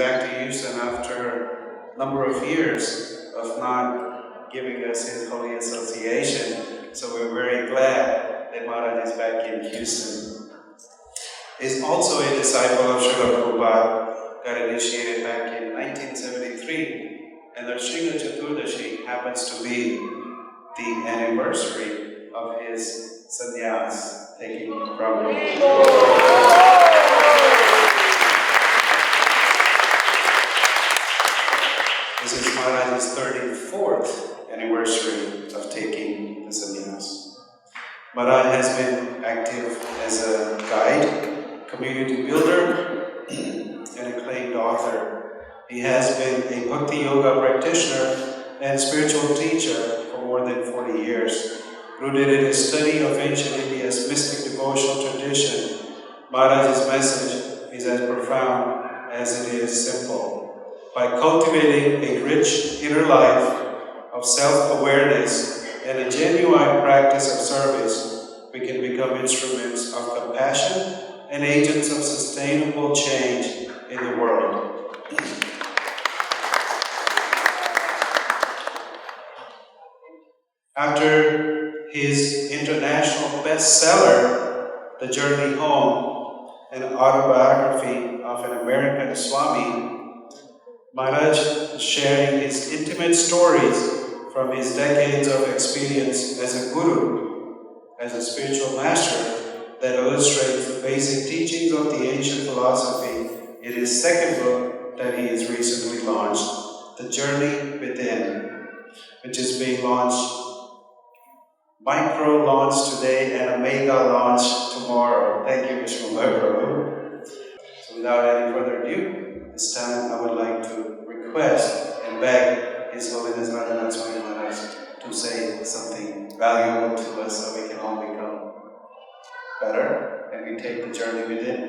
back to Houston after a number of years of not giving us his holy association. So we're very glad that Maharaj is back in Houston. He's also a disciple of Srila Prabhupada, got initiated back in 1973, and the Srila Chaturdashi happens to be the anniversary of his sannyas taking from him. This is Maharaj's 34th anniversary of taking the sannyas. Maharaj has been active as a guide, community builder, and acclaimed author. He has been a Bhakti Yoga practitioner and spiritual teacher for more than 40 years. Rooted in his study of ancient India's mystic devotional tradition, Maharaj's message is as profound as it is simple. By cultivating a rich inner life of self-awareness and a genuine practice of service, we can become instruments of compassion and agents of sustainable change in the world. After his international bestseller, The Journey Home, an autobiography of an American Swami, Maharaj is sharing his intimate stories from his decades of experience as a guru, as a spiritual master, that illustrates the basic teachings of the ancient philosophy in his second book that he has recently launched, The Journey Within, which is being launched, micro-launch today and a mega-launch tomorrow. Thank you, Vishnu Prabhu. So without any further ado, this time I would like to request and beg His Holiness Radhanath Swami Maharaj to say something valuable to us so we can all become better and we take the journey within.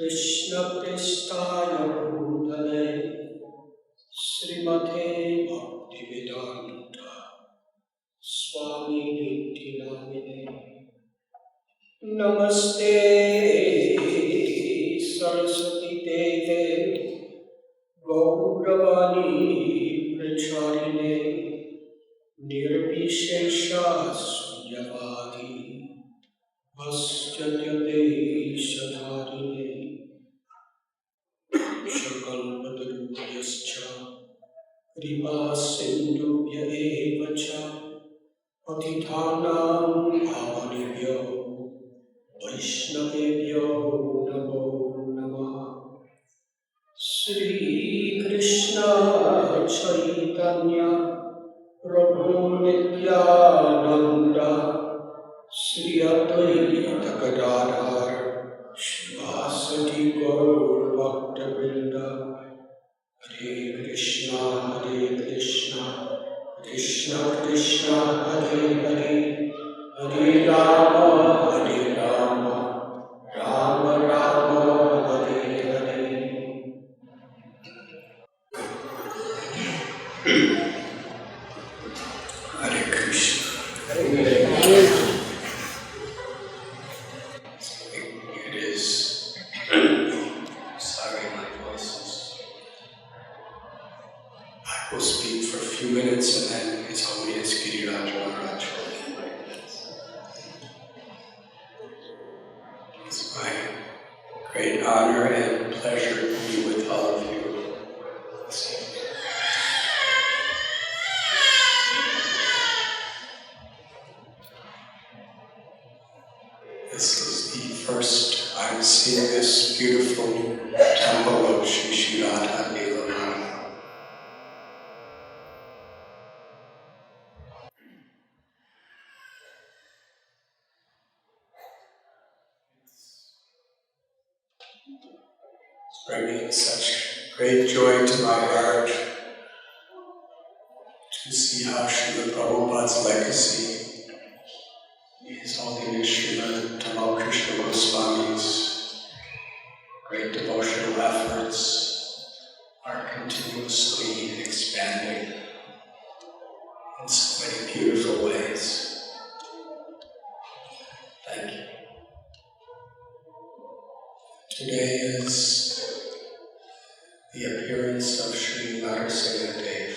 Krishna Prestaya Bhutale Srimate Bhaktivedanta Swami Nityanamine Namaste Saraswati Deve Gauravani Pracharine Nirvishesha Sunyavadi Vastyate Sadharine Shakalpatarupyascha Kripa Sindhubhya eva cha Patithanam Pavanebhyo Vaishnavebhyo Namo Namah. Sri Krishna Chaitanya Prabhu Nityananda Sri Advaita Gadadhar Shivasati Gaur Bhakta Vrinda Hare Krishna Krishna Krishna Hare Hare Hare Rama Rama Rama Hare Hare. Hare Krishna. It is. Sorry, my voice is. I will speak for a few minutes and then His Holiness Giriraj Maharaj will lead. It's my great honor and pleasure to be with all of you this evening. bringing such great joy to my heart to see how Srila Prabhupada's legacy, His Holiness Srila Tamal Krishna Goswami's great devotional efforts are continuously expanding in so many beautiful ways. Thank you. Today is the appearance of Sri Narsimha Dev.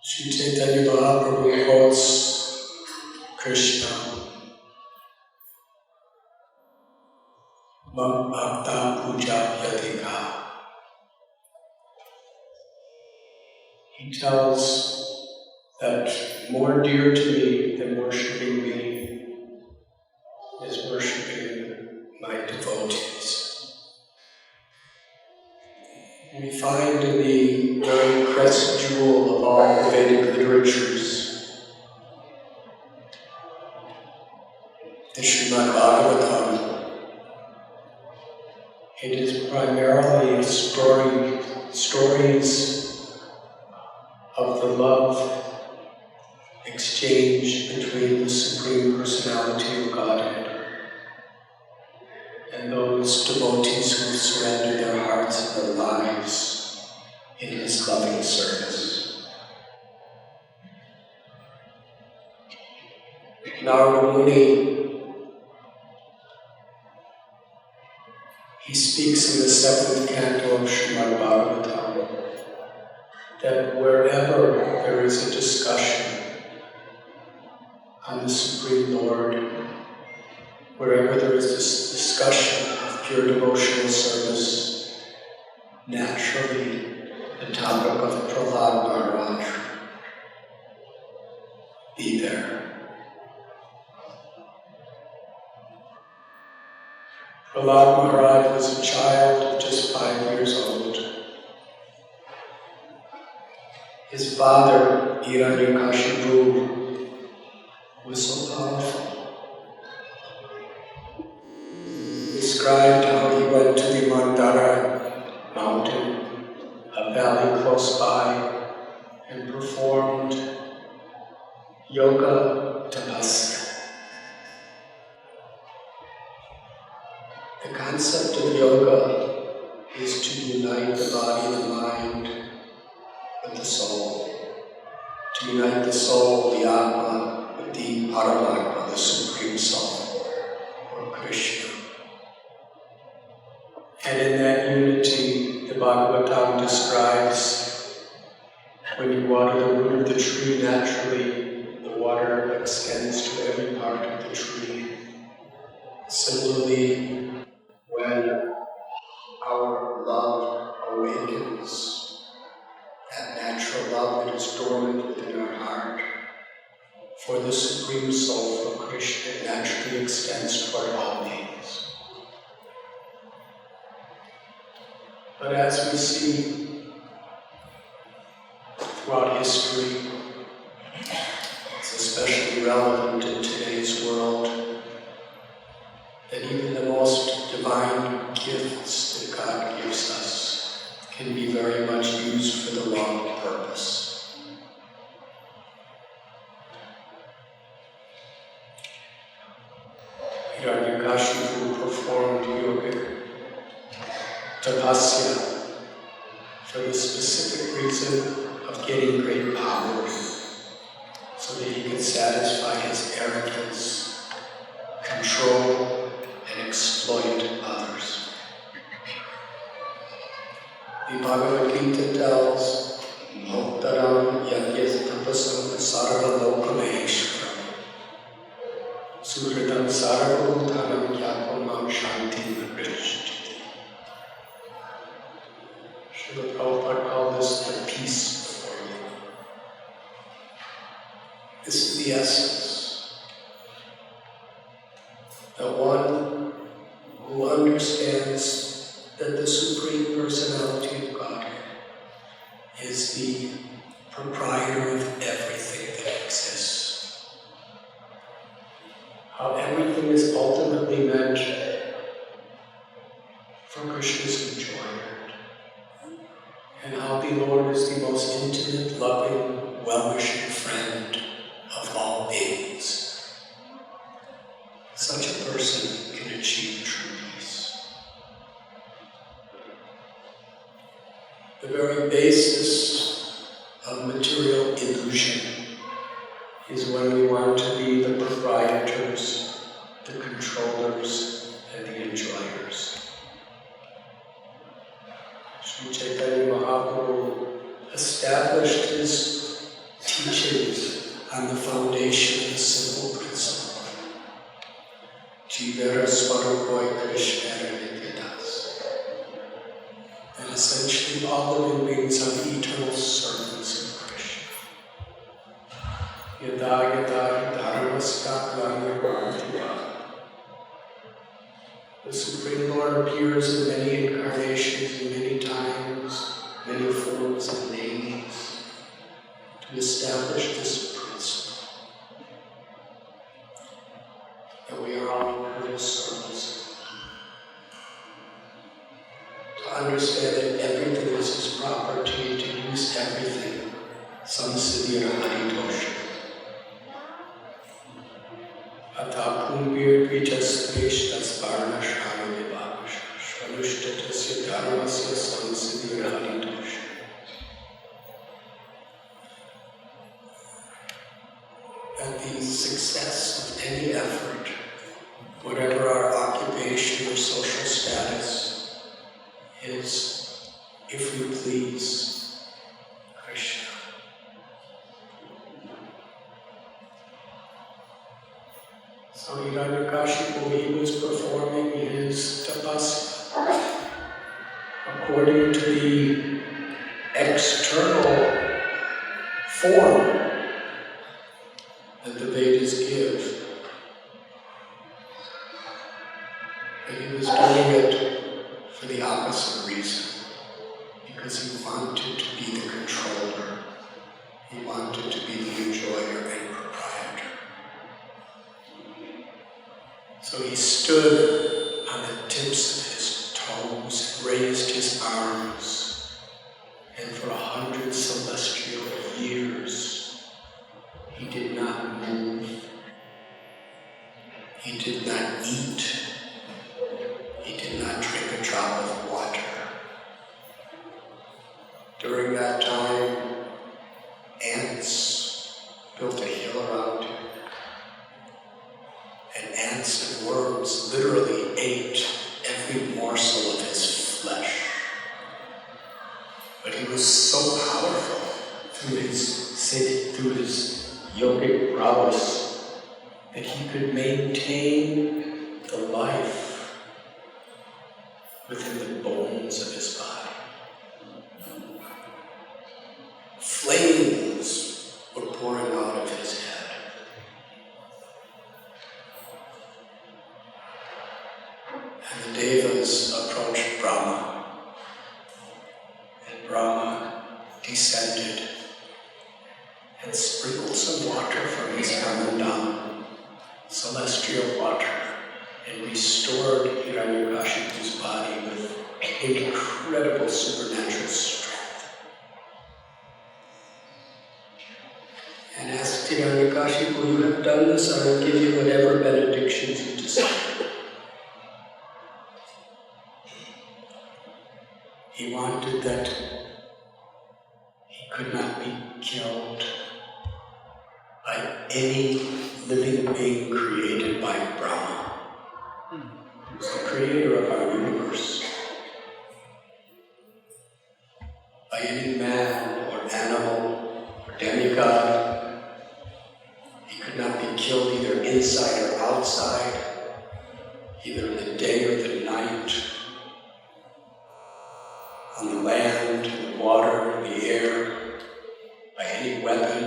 Sri Chaitanya Mahaprabhu quotes Krishna, Mam Bhakta Puja Yadika. He tells that more dear to me than worshiping me is worshiping my devotees. We find in the very crest jewel of all the Vedic literatures, the Srimad Bhagavatam. It is primarily stories of the love exchange between the Supreme Personality of Godhead and those devotees who surrender their hearts and their lives in His loving service. Narada Muni, he speaks in the 7th canto of Srimad Bhagavatam that wherever there is a discussion on the Supreme Lord, wherever there is this discussion of pure devotional service, naturally the topic of Prahlad Maharaj be there. Prahlad Maharaj was a child of just 5 years old. His father, Hiranyakashipu, was so powerful. He described how he went to the Mandara mountain, a valley close by, and performed yoga tapasya. The concept of yoga is to unite the body and the mind with the soul, to unite the soul, the Atma, with the Paramatma, the Supreme Soul, or Krishna. And in that unity, the Bhagavatam describes when you water the root of the tree, naturally the water extends to every part of the tree. Similarly, when our love awakens, that natural love that is dormant within our heart for the Supreme Soul, for Krishna, naturally extends toward all beings. But as we see throughout history, it's especially relevant in today's world, that even the most divine gifts that God gives us can be very much used for the wrong purpose. Hiranyakashipu performed yogic tapasya for the specific reason of getting great power, so that he could satisfy his arrogance, control, and exploit others. The Bhagavad Gita tells, Bhaktaram yagyas tapasam sarva loka maheshwaram Suhridam sarvabhutanam yapam mam shanti vrishti. Srila Prabhupada called this the peace before you. This is the essence. The one who understands that the Supreme Personality of Godhead is the proprietor of everything that exists. everything is ultimately meant for Krishna's enjoyment. And how the Lord is the most intimate, loving, well-wishing friend of all beings. Such a person can achieve true peace. The very basis of material illusion is when we want to be the proprietors, the controllers, and the enjoyers. Sri Chaitanya Mahaprabhu established his teachings on the foundation of the simple principle. Jivera Swarupoi Krishna Nityadas. And essentially all living beings are the eternal servants of Krishna. Yada yada dharmasya glanirvamtiva. The Supreme Lord appears in many incarnations, in many times, many forms and names, to establish this principle that we are all eternal servants. To understand that everything is His property, to use everything, samsiddhira haritosha. Atapumbir vichasteshtas varnashami vibhavasha shvanushtatasya dharmasya samsiddhira haritosha. That the success of any effort, whatever our occupation or social status, is, if we please, Krishna. So Hiranyakashipu, he was performing his tapasya according to the external form that the Vedas give. But he was doing it for the opposite reason, because he wanted to be the controller. He wanted to be the enjoyer and proprietor. So he stood on the tips of his toes, raised his arms, and for 100 celestial years, he did not move. He did not eat. He did not drink a drop of water. During that time, ants built a hill around him. And ants and worms literally ate every morsel of his flesh. But he was so powerful through his yogic prowess that he could maintain the life within the bones of his body. Flames were pouring out of his head. And the Devas approached Brahma, and Brahma descended and sprinkled some water from his Kamandam, celestial water, and restored Hiranyakashipu's body with incredible supernatural strength. And asked Hiranyakashipu, "You have done this, I will give you whatever benedictions you desire." He wanted that he could not be killed by any living being created by Brahma, who's the creator of our universe. By any man or animal or demigod. He could not be killed either inside or outside, either in the day or the night, on the land, in the water, in the air, by any weapon.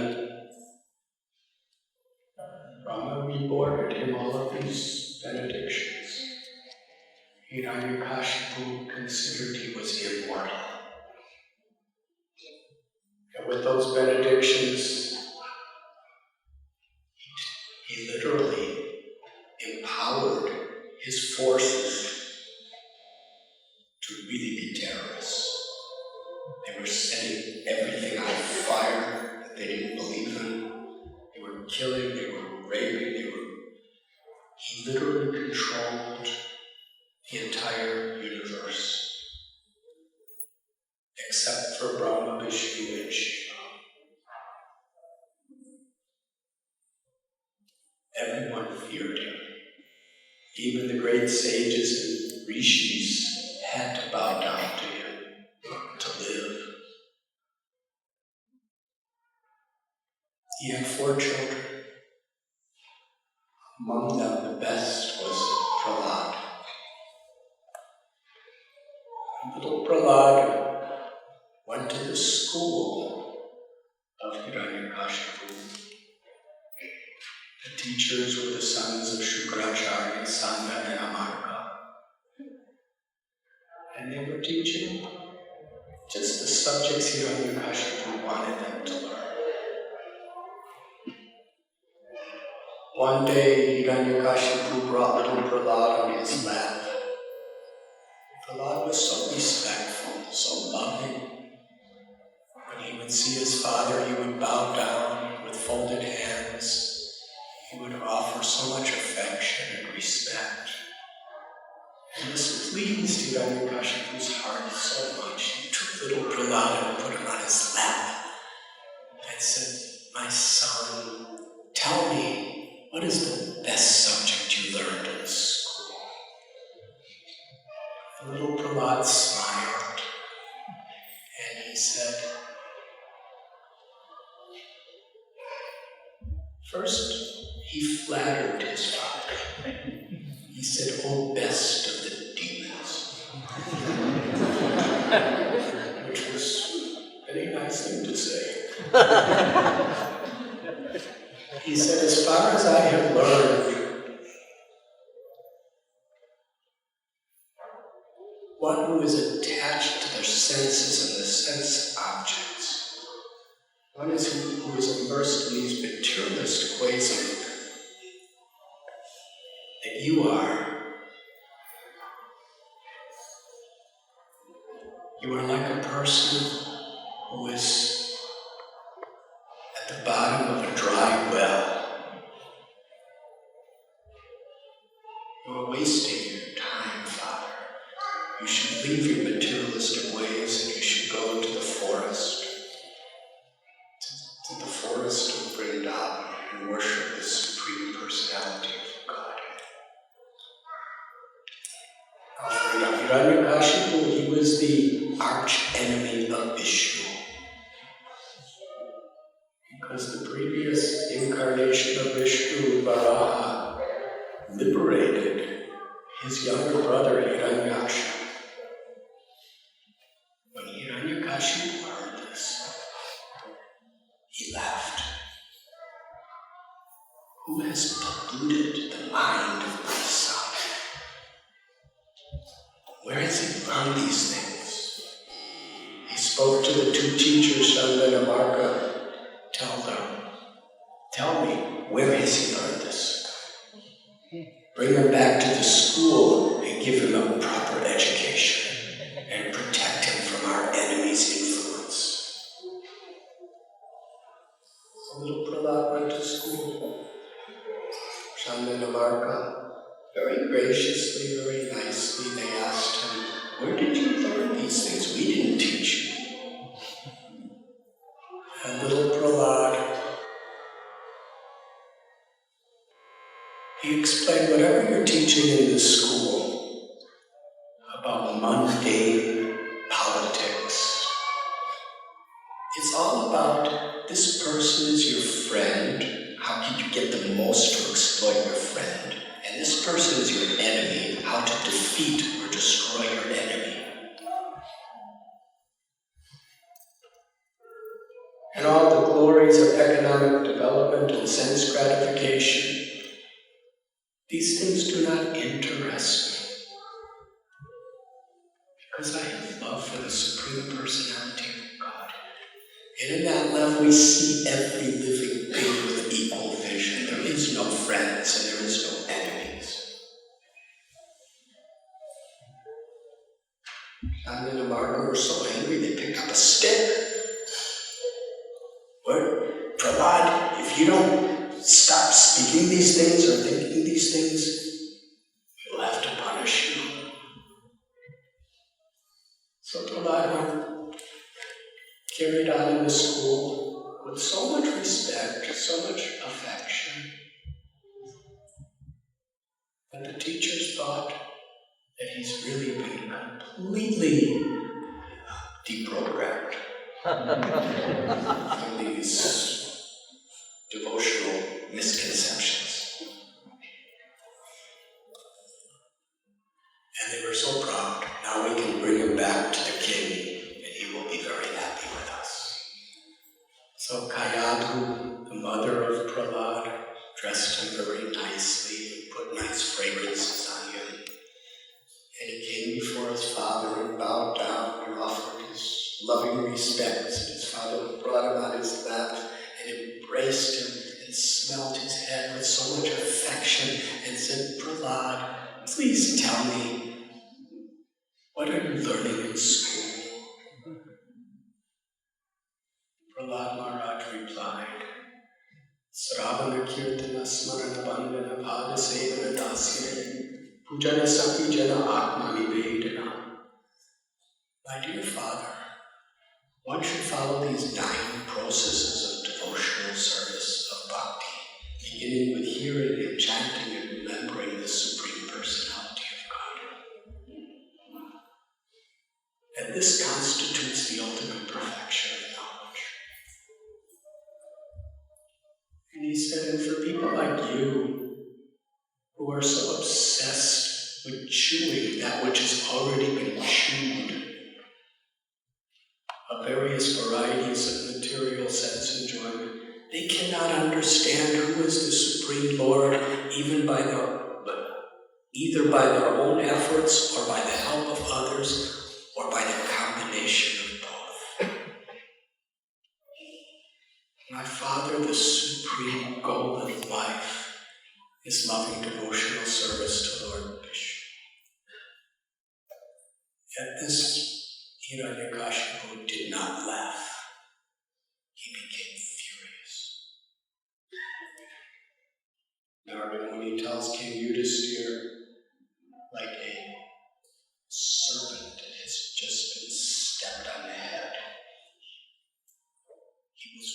Brahma rewarded him all of these benedictions. Hiranyakashipu considered he was immortal. And with those benedictions, he literally empowered empowered his forces to really be terrorists. They were setting everything on fire that they didn't believe in. They were killing, they were raping, he literally controlled the entire universe, except for Brahma, Vishnu, and Shiva. Everyone feared him. Even the great sages and rishis had to bow down to him to live. He had 4 children. Among them, the best was Prahlad. Little Prahlad went to the school of Hiranyakashipu. The teachers were the sons of Shukracharya, Sanda, and Amarka. And they were teaching just the subjects Hiranyakashipu wanted them to learn. One day, Hiranyakashipu brought little Prahlad on his lap. Prahlad was so respectful, so loving. When he would see his father, he would bow down with folded hands. He would offer so much affection and respect. And this pleased Hiranyakashipu's heart so much. He took little Prahlad and put him on his lap and said, "My son, tell me, what is the best subject you learned in school?" The little Prahlad smiled and he said, first, he flattered his father. He said, "Oh, best of the demons," which was a very nice thing to say. He said, "As far as I have learned, one who is attached to their senses and the sense objects, one is who is immersed in these materialist ways of that you are. You are like a person who is at the bottom of a dry well. You are wasting your time, Father. You should leave your materialistic ways and you should go to the forest, to the forest of Vrindavan and worship the Supreme Personality of God." Hiranyakashipu, he was the arch enemy of Vishnu. Because the previous incarnation of Vishnu, Varaha, liberated his younger brother Hiranyaksha. When Hiranyakashipu heard this, he laughed. "Who has polluted the mind of my son? Where has he learned these things?" He spoke to the 2 teachers, Shanda and Amarka. Tell me, where has he learned this? Bring him back to the school and give him a proper education and protect him from our enemy's influence. So little Prahlad went to school. Shanda and Amarka, very graciously, very nicely, they asked him, "Where did you learn these things? We didn't teach you." And little Prahlad, he explained, whatever you're teaching in this school about mundane politics, it's all about this person is your friend, how can you get the most to exploit your friend? And this person is your enemy, how to defeat or destroy your enemy. And all the glories of economic development and sense gratification, these things do not interest me. Because I have love for the Supreme Personality of God. And in that love we see every living being with equal vision. There is no friends and there is no enemies. Simon and Margaret were so angry they picked up a stick. But Prahlad, if you don't stop speaking these things or thinking these things, we'll have to punish you. So Prahlad carried on in the school with so much respect, so much affection, that the teachers thought that he's really been completely deprogrammed from these devotional misconceptions. And they were so proud. Now we can bring him back to the king, and he will be very happy with us. So Kayadhu, the mother of Prahlad, dressed him very nicely and put nice fragrances on him. And he came before his father and bowed down and offered his loving respects. And his father brought him on his lap and embraced him and smelled his head with so much affection and said, Prahlad, please tell me, what are you learning in school? Prahlad Maharaj replied, Sravana Kirtana Smarana Bandhana Bhava Sevana Dasyane Pujana Sapi Jana Atmani Vedana. My dear father, one should follow these 9 processes of devotional service of bhakti, beginning with hearing and chanting and remembering the Supreme Personality of God. And this constitutes the ultimate perfection of knowledge. And he said, and for people like you, who are so obsessed with chewing that which has already been chewed, of various varieties of material sense enjoyment, they cannot understand who is the Supreme Lord, either by their own efforts or by the help of others, or by the combination of both. My Father, the supreme goal of life is loving devotional service to Lord Vishnu. At this, Hiranyakashipu did not laugh. He became furious. Narada Muni tells King Yudhisthira, like a serpent that has just been stepped on the head. He was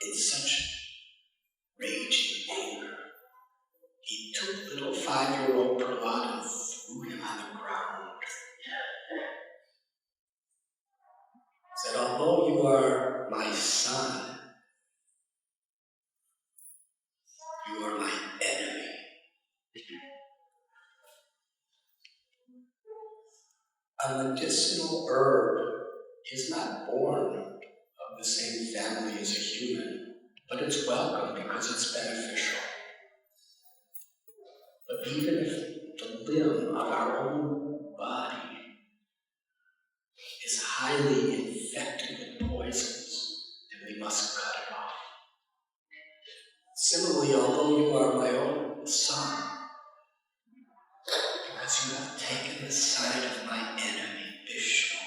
in such raging anger. He took little 5-year-old Prahlad and threw him on the ground. Said, although you are my son, you are my enemy. A medicinal herb is not born of the same family as a human, but it's welcome because it's beneficial. But even if the limb of our own body is highly infected with poisons, then we must cut it off. Similarly, although you are my own son, because you have taken the side of my enemy, Vishnu,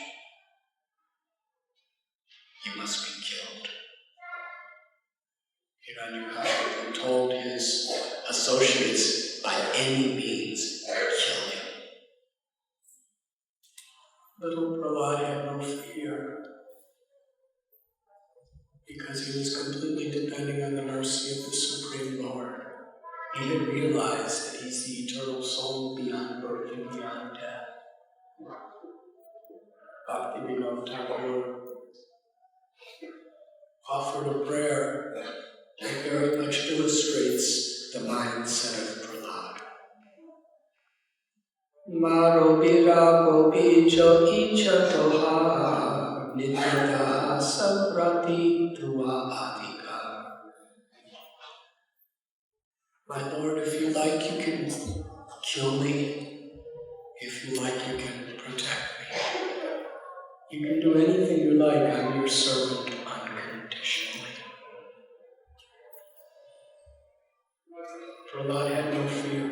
you must be killed. Hiranyakashipu told his associates, by any means, kill him. Little Prahlad had no fear, because he was completely depending on the mercy of the Supreme Lord. He had realized that he's the eternal soul beyond birth and beyond death. Bhaktivinoda Thakur offered a prayer that very much illustrates the mindset of Prahlad. Maro virago icho icha toha nityata sabrati dhrua adhika. My Lord, if you like, you can kill me. If you like, you can protect me. You can do anything you like. I'm your servant unconditionally. Prahlad had no fear.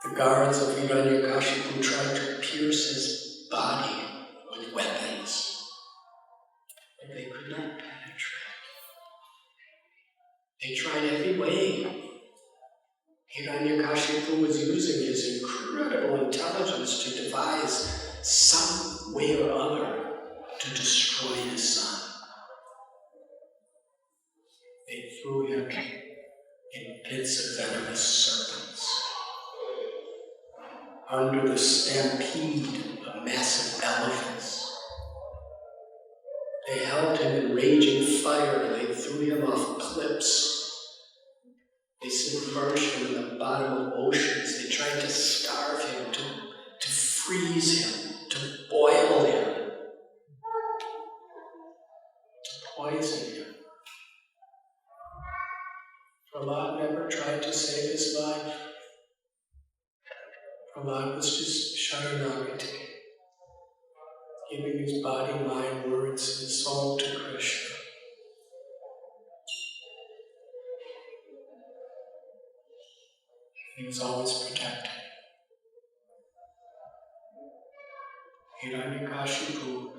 The guards of Hiranyakashipu tried to pierce his body with weapons, but they could not penetrate. They tried every way. Hiranyakashipu was using his incredible intelligence to devise some way or other to destroy his son. They threw him in pits of venomous serpents, under the stampede of massive elephants. They held him in raging fire. They threw him off cliffs. They submerged him in the bottom of oceans. They tried to starve him, to freeze him, to boil him, to poison him. Prahlad never tried to save his life. Prahlad was just Sharanagati, giving his body, mind, words, and soul to Krishna. He was always protected. Hiranyakashipu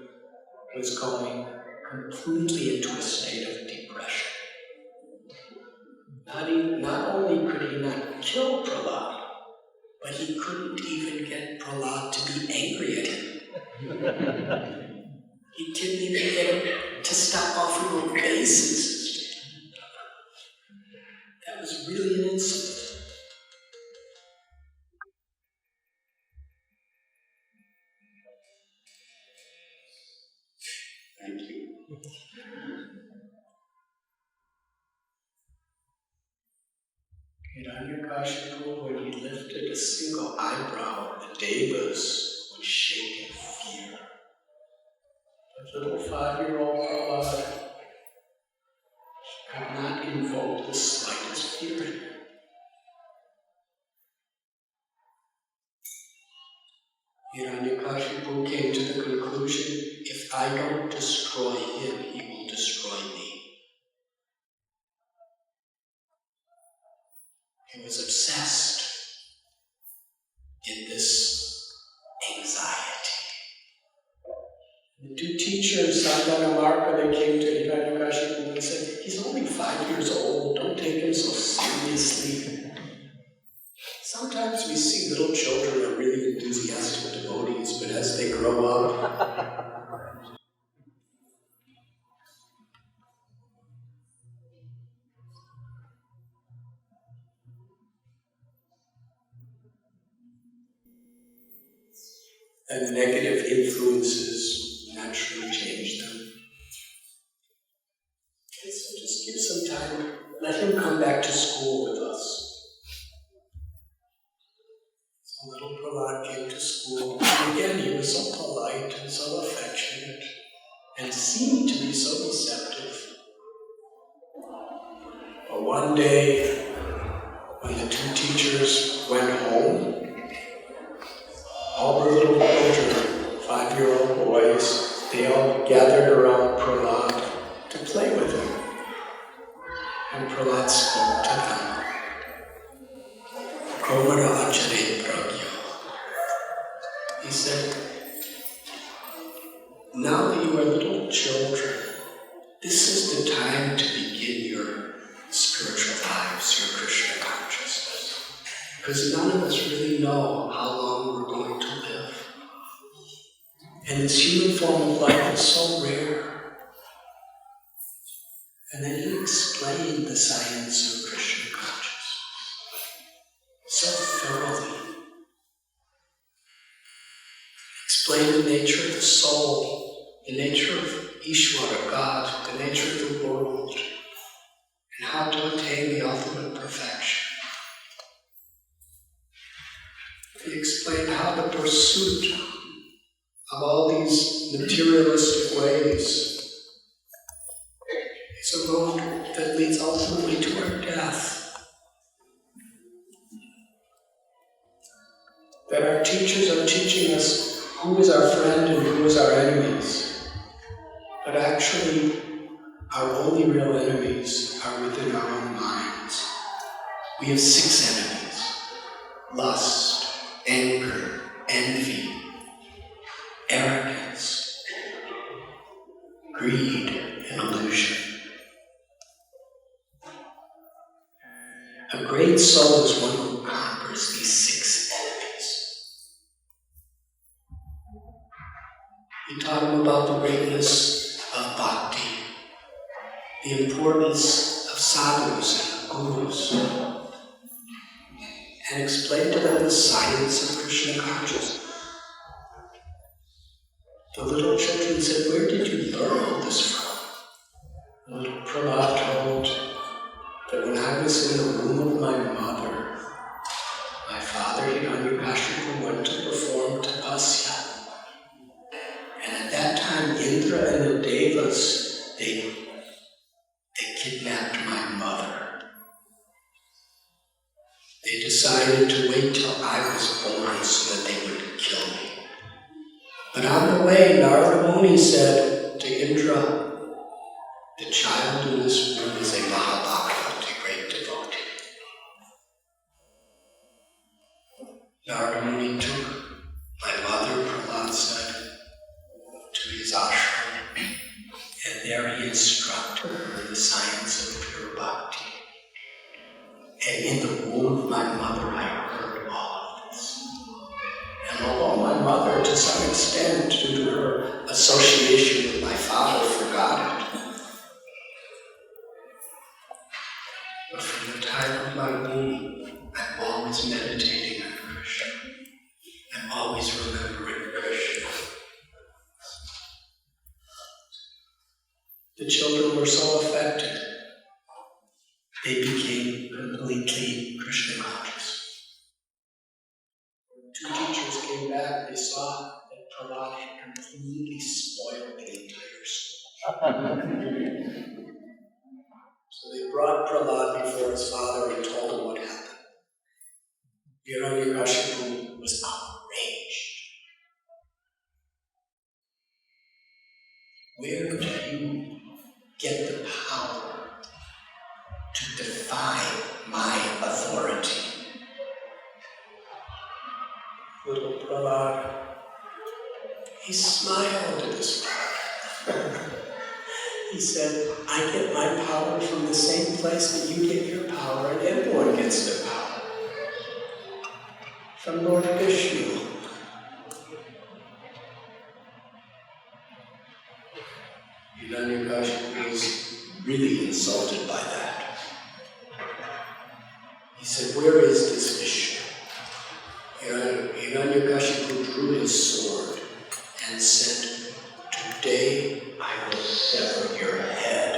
was going completely into a state of depression. Not only could he not kill Prahlad, but he couldn't even get Prahlad to be angry at him. He didn't even get him to stop offering obeisances. That was really an insult. Thank you. Hiranyakashipu, when he lifted a single eyebrow, the devas would shake in fear. But little 5-year-old Prahlad could not invoke the slightest fear in him. Hiranyakashipu came to the conclusion, if I don't destroy him, he will destroy me. He was obsessed in this anxiety. The two teachers, Sandana and Marka, they came to Hiranyakashipu and said, he's only 5 years old, don't take him so seriously. Sometimes we see little children are really enthusiastic devotees, but as they grow up, and negative influences naturally change them. Okay, so just give some time. Let him come back to school with us. So little Prahlad came to school. And again, he was so polite and so affectionate and seemed to be so receptive. But one day, when the two teachers went home, all the little children, 5-year-old boys, they all gathered around Prahlad to play with him. And Prahlad spoke to them. Komara Achare Pragya. He said, now that you are little children, this is the time to begin your spiritual lives, your Krishna consciousness. Because none of us really know how long we're going to live. And this human form of life is so rare. And then he explained the science of Krishna consciousness so thoroughly. Explained the nature of the soul, the nature of Ishvara, God, the nature of the world, and how to attain the ultimate perfection. He explained how the pursuit of all these materialistic ways is a road that leads ultimately to our death. That our teachers are teaching us who is our friend and who is our enemies. But actually, our only real enemies are within our own minds. We have 6 enemies: lust, He taught him about the greatness of bhakti, the importance of sadhus and gurus, and explained to them the science of Krishna consciousness. The little children said, "Where did you learn all this from?" Little Prahlad told that when I was in the womb of my mother, my father, Hiranyakashipu, went to perform tapasya. And at that time, Indra and the Devas, they kidnapped my mother. They decided to wait till I was born so that they would kill me. But on the way, Narada Muni said to Indra, "The child in this womb is a Mahabhakta, a great devotee." Narada Muni took my mother, Prahlad said, to his ashram, and there he instructed her in the science of pure bhakti. And in the womb of my mother, I heard all of this. And although my mother, to some extent, due to her association with my father, forgot it, but from the time of my womb, I'm always meditating on Krishna. I'm always remembering Krishna. The children were so affected, they became completely Krishna conscious. When two teachers came back, they saw that Prahlad had completely spoiled the entire school. So they brought Prahlad before his father and told him what happened. Hiranyakashipu was outraged. Where do you get the power to defy my authority? Little Prahlad, he smiled at his father. He said, "I get my power from the same place that you get your power, and everyone gets their power. From Lord Vishnu." Hiranyakashipu was really insulted by that. He said, "Where is this Vishnu?" Hiranyakashipu drew his sword and said, "Today I will sever your head.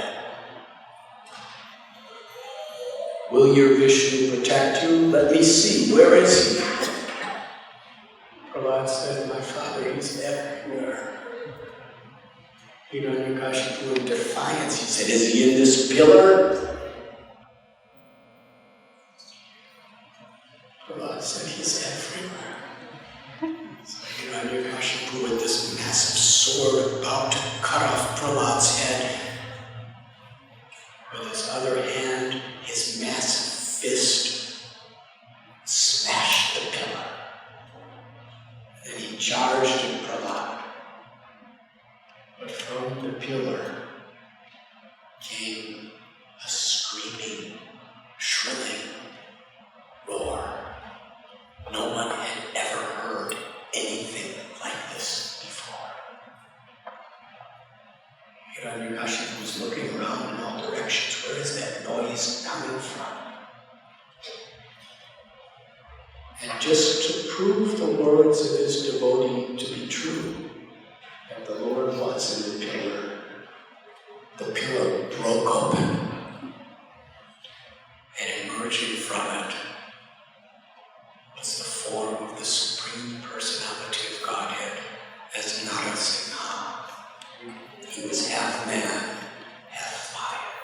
Will your Vishnu protect you? Let me see. Where is he?" Prahlad said, "My father, he's everywhere." Hiranyakashipu, in defiance, he said, "Is he in this pillar?" Prahlad said, "He's everywhere." So Hiranyakashipu, with this massive sword about to cut off Prahlad's head, with his other hand, his massive fist smashed the pillar. Then he charged at Prahlad. But from the pillar came a screaming, shrilling roar. No one had ever heard anything like this before. Hiranyakashipu was looking around in all directions. Where is that noise coming from? And just to prove the words of his devotee to be true, that the Lord was in the pillar broke open, and emerging from it was the form of the Supreme Personality of Godhead as Narsimha. He was half man, half fire.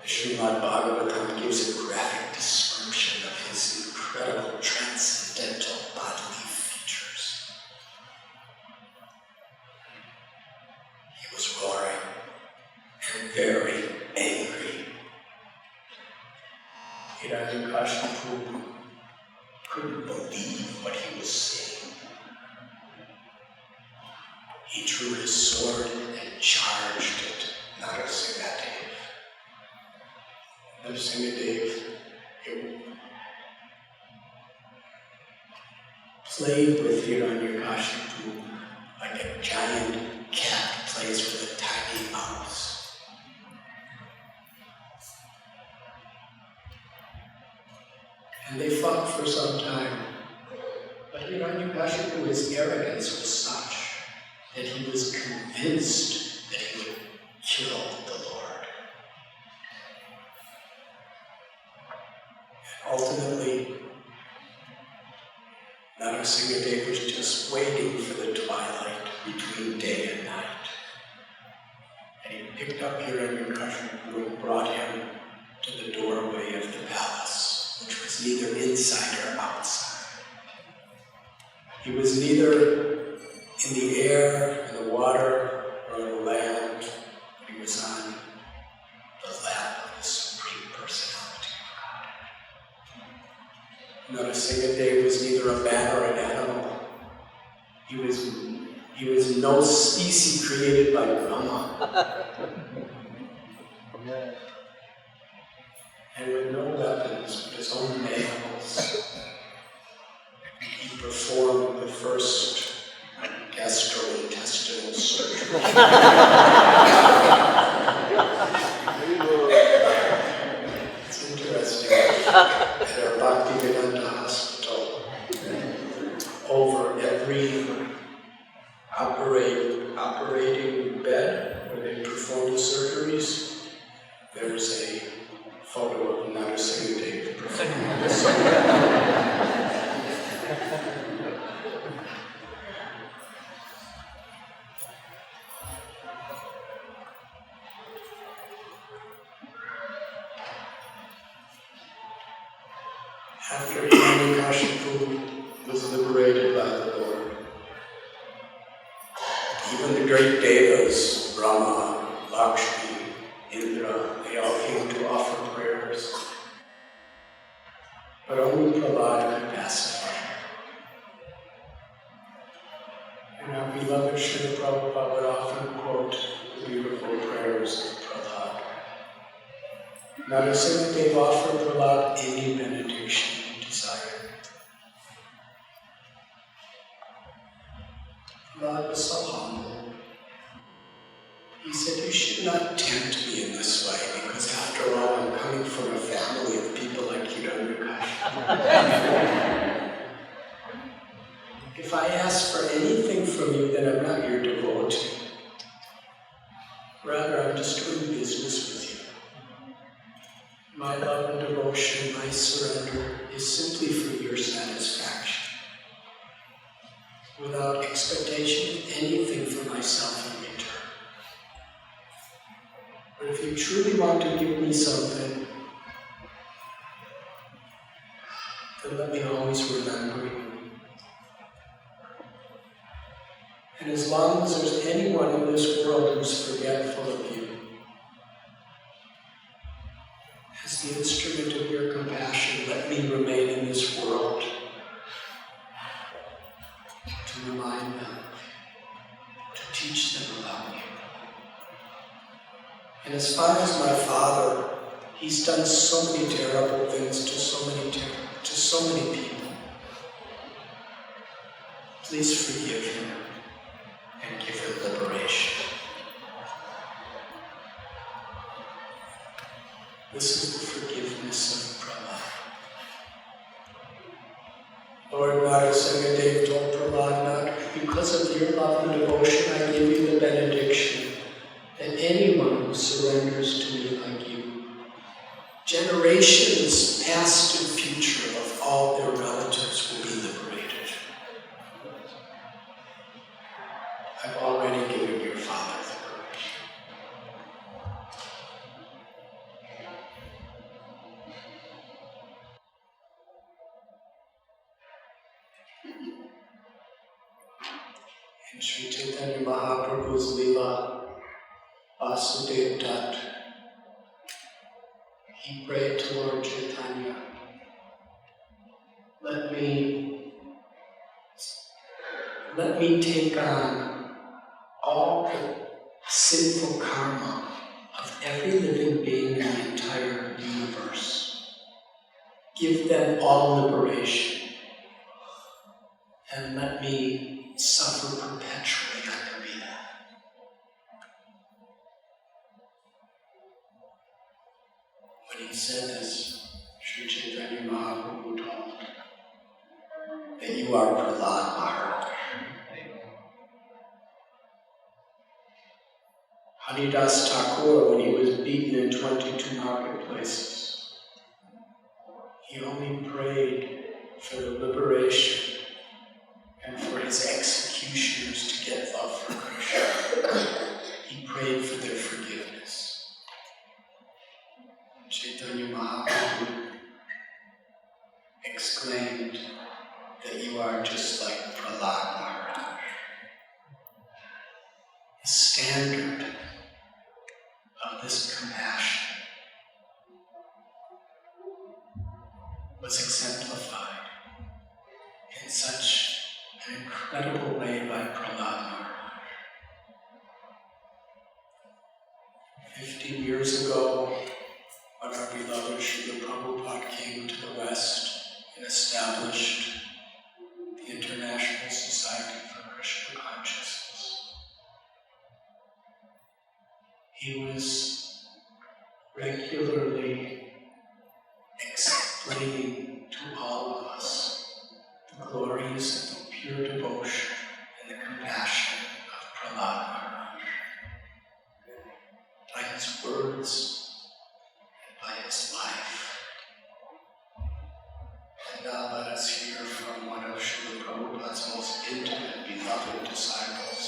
The Srimad Bhagavatam gives a graphic description of his incredible transcendental bodily features. He was roaring and very angry. Hiranyakashipu couldn't believe what he was seeing. He drew his sword and charged at Narsimhadev. Narsimhadev played with Hiranyakashipu like a giant cat plays with a tiny mouse. And they fought for some time. But Hiranyakashipu's arrogance was such that he was convinced that he would kill the Lord. And ultimately, Narsimha was just waiting for the twilight between day and night. And he picked up Hiranyakashipu and brought him to the doorway of the palace, which was neither inside or outside. He was neither in the air, in the water, or on the land, but he was on the lap of the Supreme Personality of God. Narsimha was neither a man or an animal. He was no species created by Brahma. And with no weapons but his own nails, he performed the first gastrointestinal surgery. It's interesting. At our Bhaktivedanta hospital, over every operating bed where they perform the surgeries, there's a photo of Narsimha performing the surgery. After Hiranyakashipu was liberated by the Lord, even the great devas, Brahma, Lakshmi, Indra, they all came to offer prayers. But only Prahlad could pacify him. And our beloved Srila Prabhupada would often quote the beautiful prayers of Prahlad. Narsimha offered Prahlad any benediction he desired. Prahlad was so humble. He said, "You should not tempt me in this way, because after all, I'm coming from a family of people like Hiranyakashipu. If I ask for anything from you, then I'm not your devotee. Rather, I'm just doing business with you. My love and devotion, my surrender, is simply for your satisfaction, without expectation of anything for myself in return. But if you truly want to give me something, then let me always remember you. And as long as there's anyone in this world who's forgetful of you, as the instrument of your compassion, let me remain in this world to remind them, to teach them about you. And as far as my father, he's done so many terrible things to so many people. Please forgive him and give him liberation." This is the forgiveness of Prahlad. Lord Narsimha told Prahlad, "Because of your love and devotion, I give you the benediction that anyone who surrenders to me like you, generations past and future of all their relatives will be liberated. I've already given your father liberation." In Sri Chaitanya Mahaprabhu's Leela, Vasudev Dutt, he prayed to Lord Chaitanya, let me take on all the sinful karma of every living being in the entire universe. Give them all liberation, and let me suffer perpetually said this, Sri Chaitanya Mahaprabhu taught, that you are Prahlad Maharaj. Haridas Thakur, when he was beaten in 22 marketplaces, he only prayed for the liberation and for his executioners to get love for Krishna. He prayed for their forgiveness. Chaitanya Mahaprabhu exclaimed that you are just like Prahlad Maharaj. The standard of this compassion was exemplified in such an incredible way by Prahlad Maharaj. 15 years ago, when our beloved Srila Prabhupada came to the West and established the International Society for Krishna Consciousness, he was regularly explaining to all of us the glories of the pure devotion and the compassion of Prahlad Maharaj by his words and by his life. And now let us hear from one of Srila Prabhupada's most intimate, beloved disciples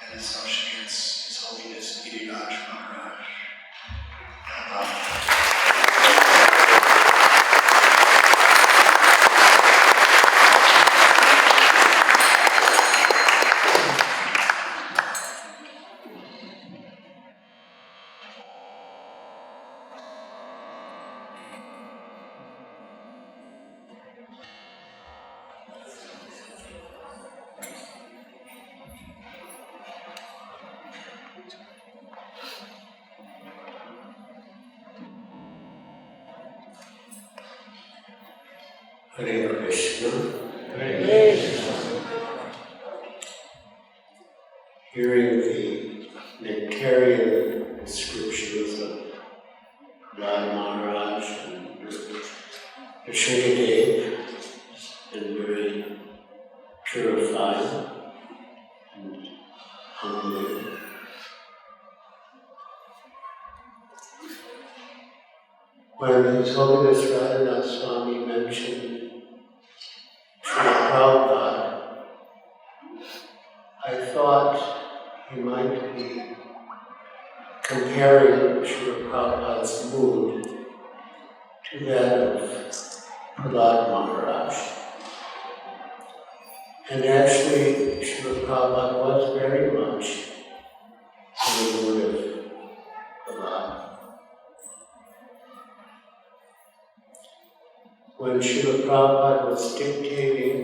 and associates, His Holiness Giriraj Maharaj. Hare Krishna. Hare Krishna. Hearing the nectarian descriptions of Radha Maharaj and Sringadev has been very purifying and humbling. When His Holiness Radhanath Swami mentioned Srila Prabhupada, I thought he might be comparing Srila Prabhupada's mood to that of Prahlad Maharaj. And actually, Srila Prabhupada was very much in the mood of Prahlad. When Srila Prabhupada was dictating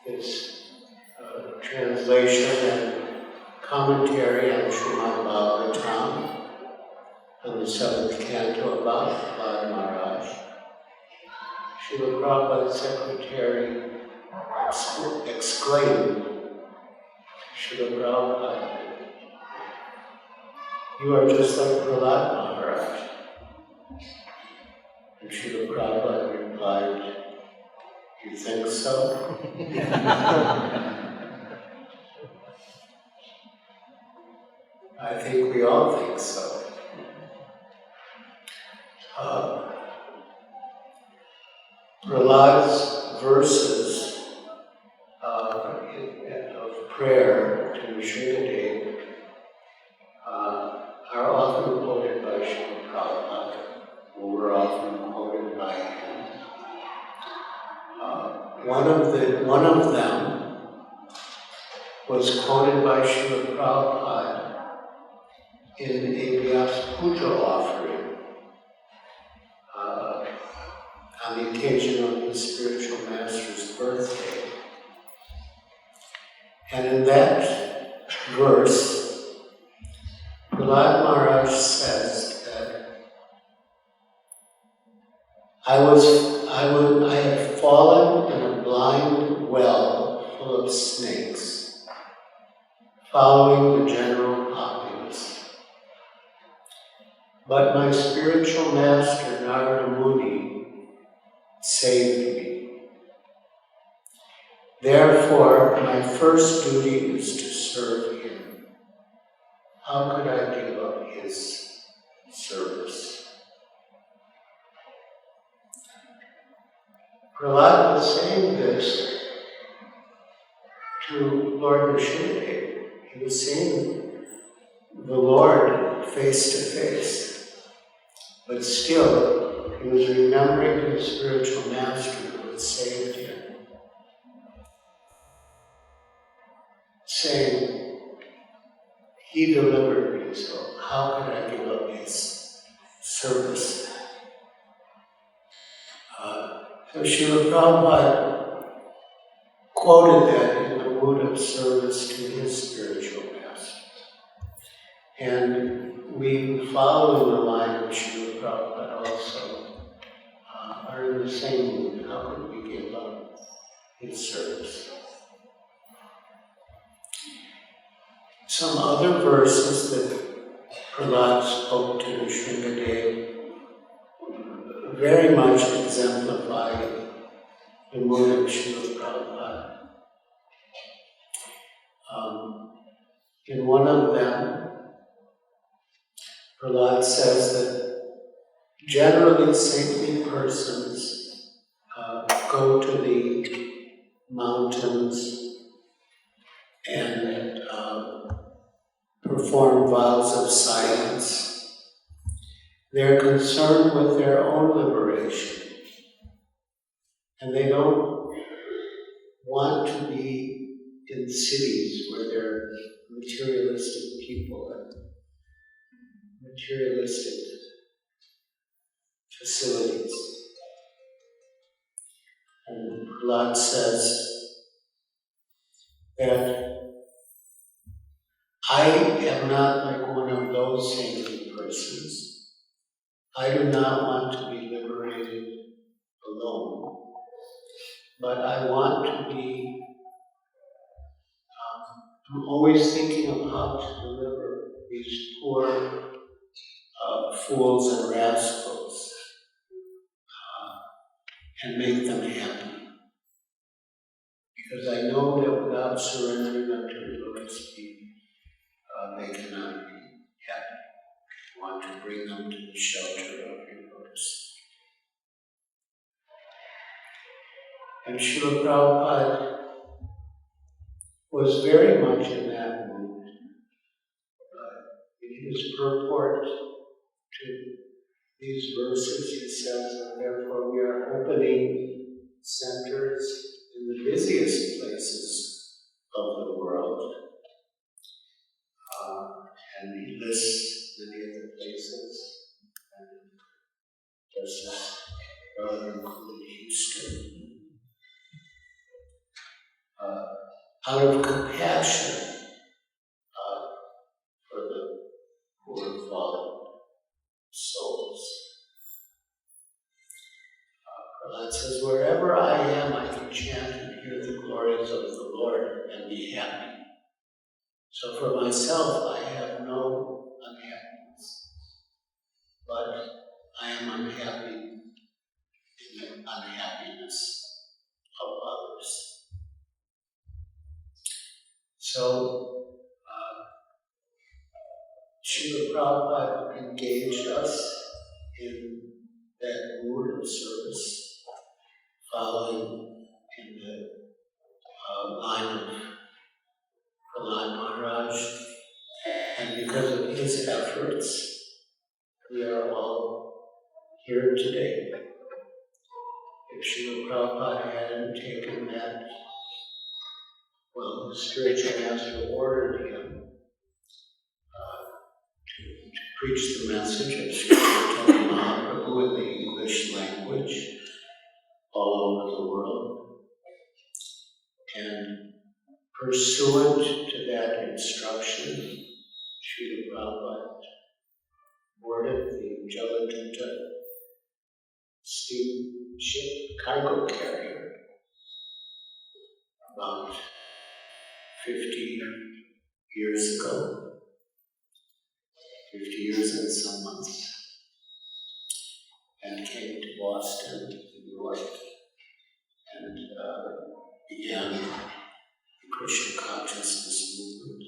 his translation and commentary on Srimad Bhagavatam, on the 7th canto about Prahlad Maharaj, Srila Prabhupada's secretary exclaimed, Srila Prabhupada, you are just like Prahlad Maharaj. And Srila Prabhupada replied, you think so? I think we all think so. Prahlad's verses of prayer to Sringadev are often quoted by Srila Prabhupada, or were often quoted by him. One of them was quoted by Srila Prabhupada in a Vyasa Puja offering on the occasion of the spiritual master's birthday. And in that verse, Prahlad Maharaj says that I had fallen in a blind well full of snakes, following the general populace. but my spiritual master, Narada Muni, saved me. Therefore, my first duty is to serve him. How could I give up his service? Prahlad was saying this to Lord Nrsimhadev. He was seeing the Lord face to face, but still he was remembering his spiritual master who had saved him, saying, he delivered me, so how could I give up his service? So Srila Prabhupada quoted that in the mood of service to his spiritual master. And we follow in the line of Srila Prabhupada also are in the same mood. How could we give up his service? Some other verses that Prahlad spoke to Nrsimhadev very much exemplify the mood of Srila Prabhupada. In one of them, Prahlad says that generally saintly persons go to the mountains and perform vows of silence. They're concerned with their own liberation, and they don't want to be in cities where there are materialistic people and materialistic facilities. And Prahlad says that I am not like one of those saintly persons. I do not want to be liberated alone, but I want to be, I'm always thinking of how to deliver these poor fools and rascals and make them happy. Because I know that without surrendering unto the Lord's feet, they cannot be happy. I want to bring them to the shelter of your lotus. And Srila Prabhupada was very much in that mood. In his purport to these verses, he says that therefore we are opening centers in the busiest places of the world. And he lists many of the places, and just rather include Houston. Out of compassion for the poor fallen souls. Prahlad says, wherever I am, I can chant and hear the glories of the Lord and be happy. So for myself, I have no unhappiness, but I am unhappy in the unhappiness of others. So, Srila Prabhupada engaged us in that mood of service, following in the line of Prahlad Maharaj, and because of his efforts, we are all here today. If Srila Prabhupada hadn't taken that, well, the spiritual master ordered him to preach the message of Sri Chaitanya Mahaprabhu in the English language all over the world. And pursuant to that instruction, Srila Prabhupada boarded the Jaladuta steamship cargo carrier about 50 years ago, 50 years and some months. and came to Boston, New York, and began the Krishna consciousness movement.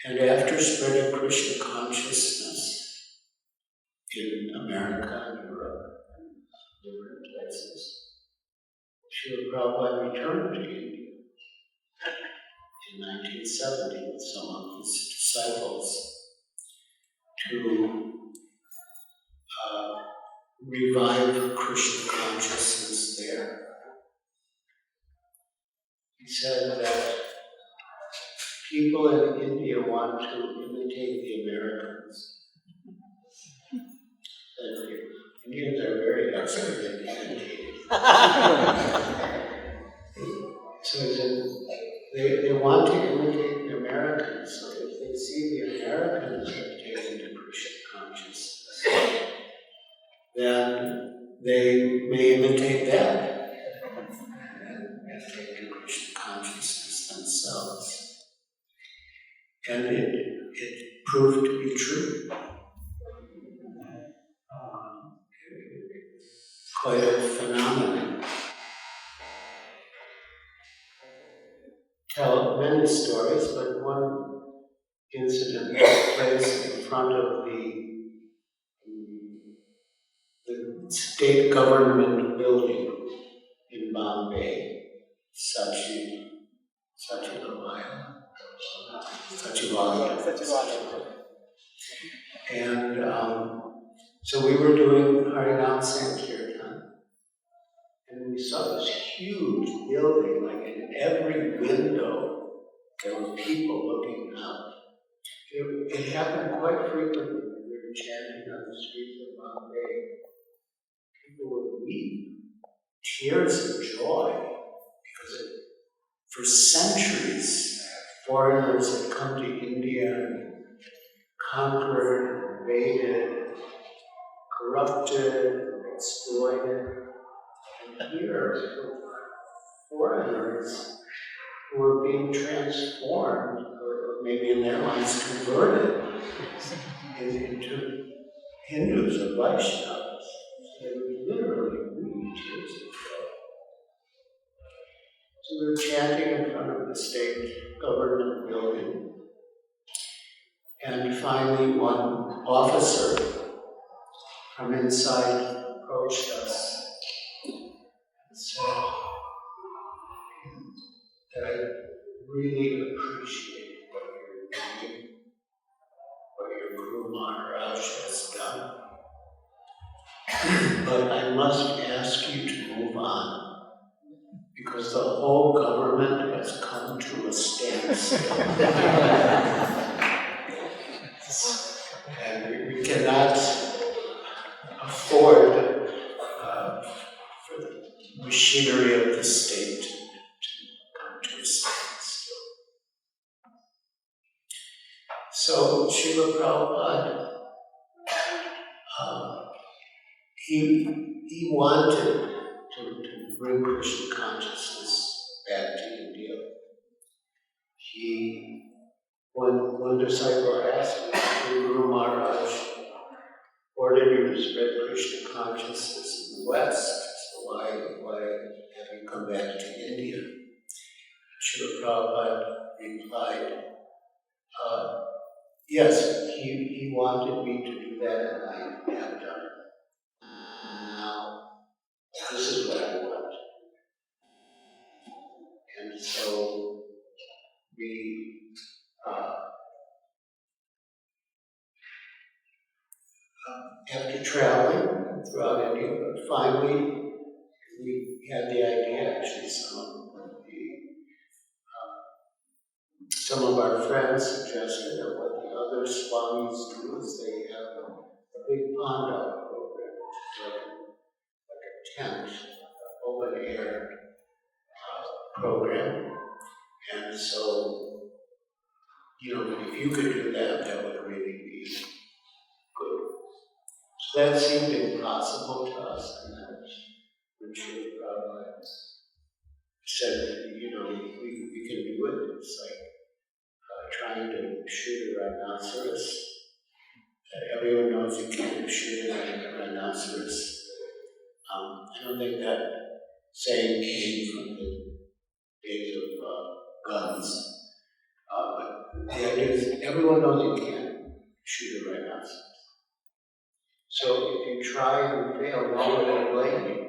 And after spreading Krishna consciousness in America and Europe and different places, Srila Prabhupada returned to India in 1970 with some of his disciples to revive Krishna consciousness there. He said that people in India want to imitate the Americans. And the Indians are very expert at imitating. So he said they want to imitate the Americans. So if they see the Americans have taken to Krishna consciousness, then they may imitate them and take to Krishna consciousness themselves. And it proved to be true. Quite a phenomenon. Tell many stories, but one incident took place in front of the state government building in Bombay, Sachivalaya. And so we were doing Harinam Sankirtan, and we saw this huge building, like in every window there were people looking out. It happened quite frequently when we were chanting on the streets of Bombay. People would weep, tears of joy, because for centuries foreigners had come to India and conquered, invaded, corrupted, exploited. And here were foreigners who were being transformed, or maybe in their minds converted into Hindus or Vaishnavas. They would literally weep tears of joy. So we were chanting in front of the state government building, and finally one officer from inside approached us and said that I really appreciate what you're doing, what your Guru Maharaj has done. But I must ask you to move on, because the whole government has come to a standstill. And we cannot afford for the machinery of the state to come to a standstill. So Srila Prabhupada, he wanted to bring Krishna consciousness back to India. One disciple asked me, Guru Maharaj ordered you to spread Krishna consciousness in the West, so why have you come back to India? Srila Prabhupada replied, yes, he wanted me to do that, and I have done it. Now, this is what I want. And so we after traveling throughout India, but finally we had the idea, actually some of our friends suggested that what the other Swamis do is they have a big pond out program, like a tent, open air program. And so, if you could do that, that would really be good. So that seemed impossible to us, and that was when Srila Prabhupada said, we can do it. It's like trying to shoot a rhinoceros everyone knows you can't shoot a rhinoceros. I don't think that saying came from the days of guns. But the idea is everyone knows you can't shoot a rhinoceros. So if you try and fail, no one will blame you,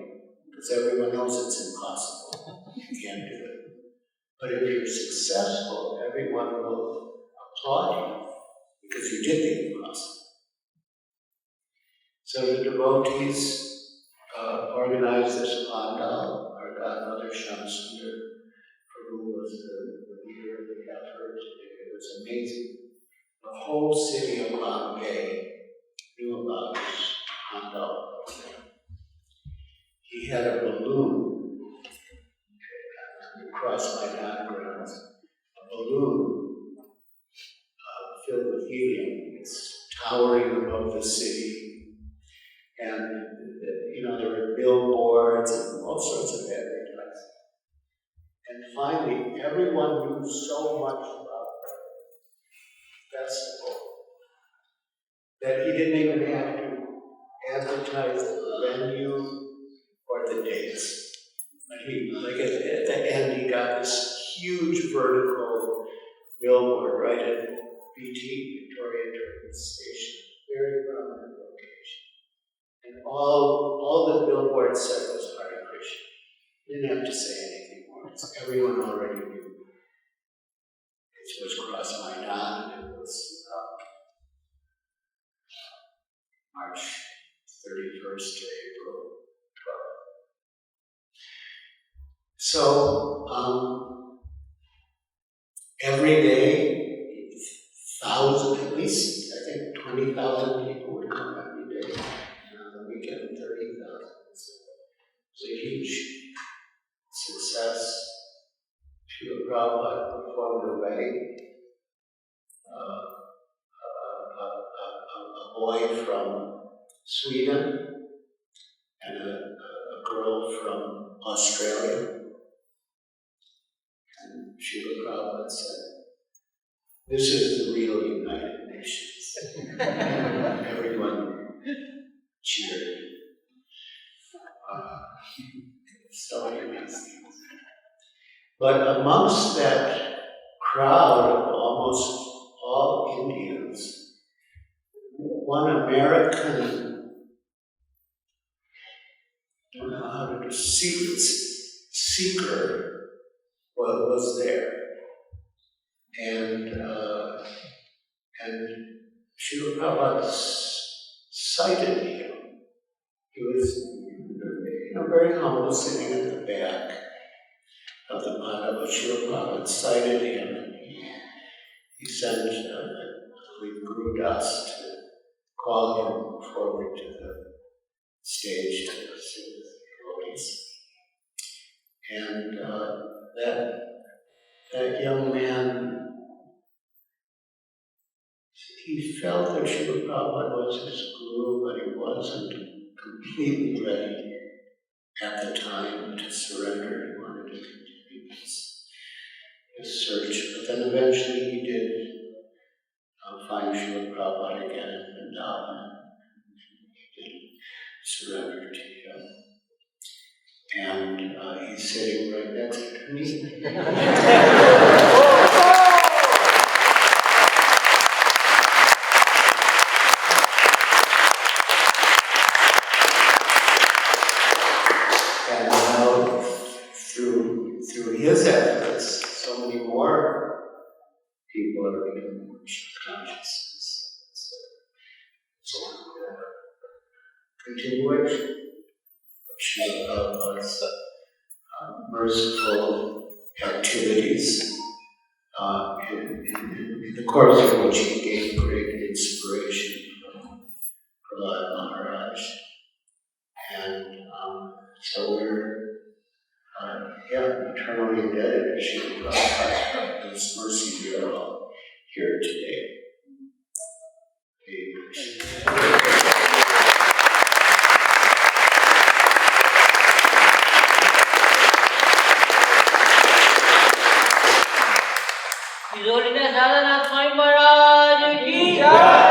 because everyone knows it's impossible. You can't do it. But if you're successful, everyone will applaud you, because you did the impossible. So the devotees organized this pandal. Our godmother Shamsundar Prabhu was the leader of the effort. It was amazing. The whole city of Bombay knew about this pandal. He had a balloon across my grounds, a balloon filled with helium. It's towering above the city. And, there were billboards and all sorts of advertising. And finally, everyone knew so much about the festival that he didn't even have to advertise the venue or the dates. But at the end, he got this huge vertical billboard right at BT, Victoria Terminal Station, very prominent location. And all the billboard said was Hare Krishna. Didn't have to say anything more. Everyone already knew. It was Cross Maidan. It was March 31st to April 12th. So every day, at least I think 20,000 people would come every day. On the weekend, 30,000. It's a huge success. Srila Prabhupada performed a wedding. A boy from Sweden and a girl from Australia. And Srila Prabhupada said, "This is the real United Nations." Everyone cheered. So many things. But amongst that crowd of almost all Indians, one American seeker was there. And Srila Prabhupada cited him. He was very humble, sitting at the back of the Pandal, but Srila Prabhupada cited him, and he sent Guru Das to call him forward to the stage to sing the devotees. And that young man, he felt that Srila Prabhupada was his guru, but he wasn't completely ready at the time to surrender. He wanted to continue his search. But then eventually he did find Srila Prabhupada again in Vrindavan. He did surrender to him. And he's sitting right next to me. And now, through his efforts, so many more people are becoming conscious. So, continuation of Prabhupada's merciful activities, in the course of which he gained great inspiration from Prahlad Maharaj. And so we're eternally indebted to Srila Prabhupada for this mercy we are all here today. His Holiness Radhanath Swami Maharaj ki jai.